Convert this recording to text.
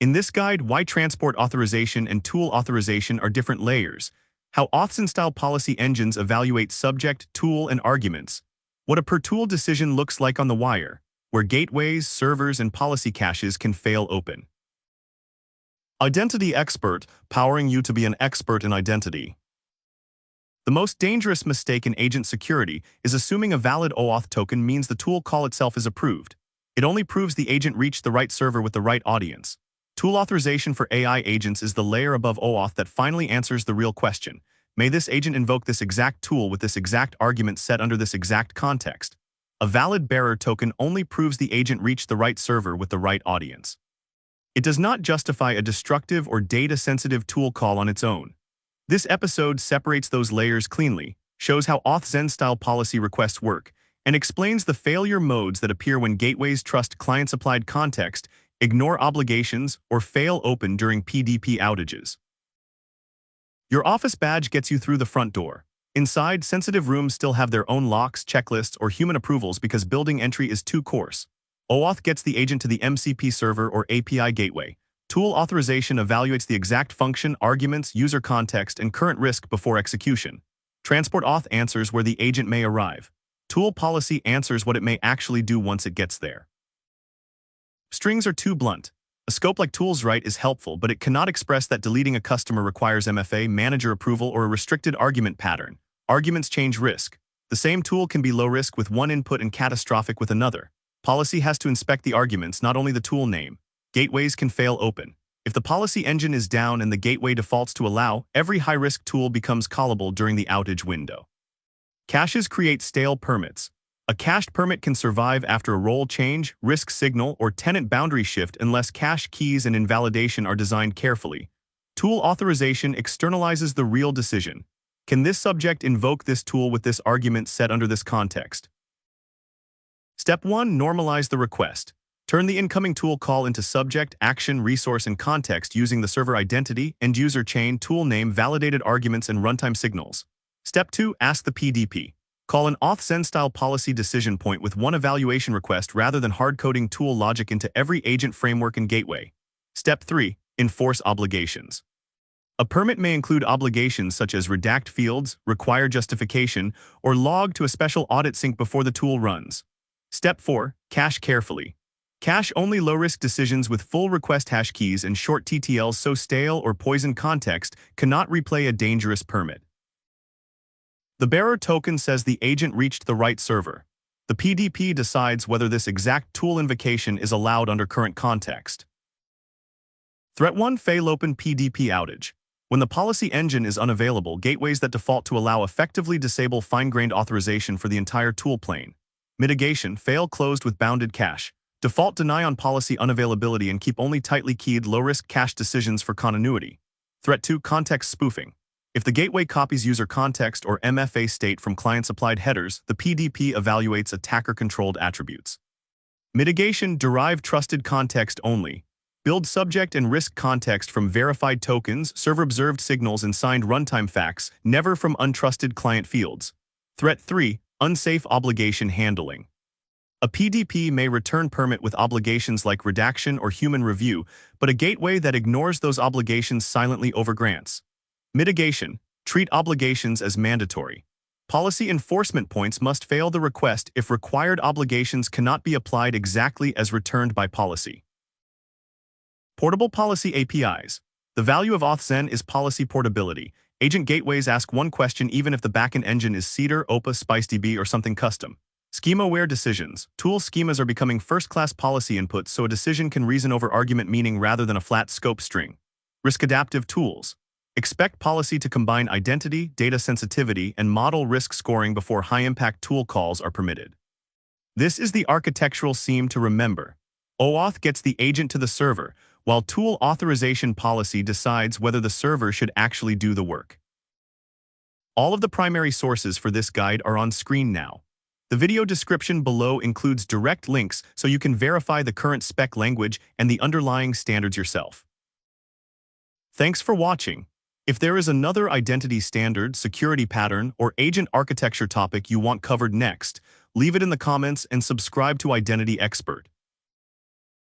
In this guide, why transport authorization and tool authorization are different layers, how AuthZEN-style policy engines evaluate subject, tool, and arguments, what a per-tool decision looks like on the wire, where gateways, servers, and policy caches can fail open. Identity expert, powering you to be an expert in identity. The most dangerous mistake in agent security is assuming a valid OAuth token means the tool call itself is approved. It only proves the agent reached the right server with the right audience. Tool authorization for AI agents is the layer above OAuth that finally answers the real question. May this agent invoke this exact tool with this exact argument set under this exact context? A valid bearer token only proves the agent reached the right server with the right audience. It does not justify a destructive or data-sensitive tool call on its own. This episode separates those layers cleanly, shows how AuthZEN-style policy requests work, and explains the failure modes that appear when gateways trust client-supplied context, ignore obligations, or fail open during PDP outages. Your office badge gets you through the front door. Inside, sensitive rooms still have their own locks, checklists, or human approvals because building entry is too coarse. OAuth gets the agent to the MCP server or API gateway. Tool authorization evaluates the exact function, arguments, user context, and current risk before execution. Transport auth answers where the agent may arrive. Tool policy answers what it may actually do once it gets there. Strings are too blunt. A scope like tools right is helpful, but it cannot express that deleting a customer requires MFA, manager approval, or a restricted argument pattern. Arguments change risk. The same tool can be low risk with one input and catastrophic with another. Policy has to inspect the arguments, not only the tool name. Gateways can fail open. If the policy engine is down and the gateway defaults to allow, every high-risk tool becomes callable during the outage window. Caches create stale permits. A cached permit can survive after a role change, risk signal, or tenant boundary shift unless cache keys and invalidation are designed carefully. Tool authorization externalizes the real decision. Can this subject invoke this tool with this argument set under this context? Step 1. Normalize the request. Turn the incoming tool call into subject, action, resource, and context using the server identity, end-user chain, tool name, validated arguments, and runtime signals. Step 2. Ask the PDP. Call an AuthZEN-style policy decision point with one evaluation request rather than hard-coding tool logic into every agent framework and gateway. Step 3. Enforce obligations. A permit may include obligations such as redact fields, require justification, or log to a special audit sync before the tool runs. Step 4. Cache carefully. Cache only low-risk decisions with full request hash keys and short TTLs so stale or poisoned context cannot replay a dangerous permit. The bearer token says the agent reached the right server. The PDP decides whether this exact tool invocation is allowed under current context. Threat 1. Fail open PDP outage. When the policy engine is unavailable, gateways that default to allow effectively disable fine-grained authorization for the entire tool plane. Mitigation. Fail closed with bounded cache. Default deny on policy unavailability and keep only tightly keyed low-risk cache decisions for continuity. Threat 2. Context spoofing. If the gateway copies user context or MFA state from client-supplied headers, the PDP evaluates attacker-controlled attributes. Mitigation. Derive trusted context only. Build subject and risk context from verified tokens, server-observed signals, and signed runtime facts, never from untrusted client fields. Threat 3. Unsafe obligation handling. A PDP may return permit with obligations like redaction or human review, but a gateway that ignores those obligations silently overgrants. Mitigation. Treat obligations as mandatory. Policy enforcement points must fail the request if required obligations cannot be applied exactly as returned by policy. Portable policy APIs. The value of AuthZEN is policy portability. Agent gateways ask one question even if the backend engine is Cedar, Opus, SpiceDB, or something custom. Schema-aware decisions. Tool schemas are becoming first-class policy inputs so a decision can reason over argument meaning rather than a flat scope string. Risk-adaptive tools. Expect policy to combine identity, data sensitivity, and model risk scoring before high-impact tool calls are permitted. This is the architectural seam to remember. OAuth gets the agent to the server, while tool authorization policy decides whether the server should actually do the work. All of the primary sources for this guide are on screen now. The video description below includes direct links so you can verify the current spec language and the underlying standards yourself. Thanks for watching. If there is another identity standard, security pattern, or agent architecture topic you want covered next, leave it in the comments and subscribe to Identity Expert.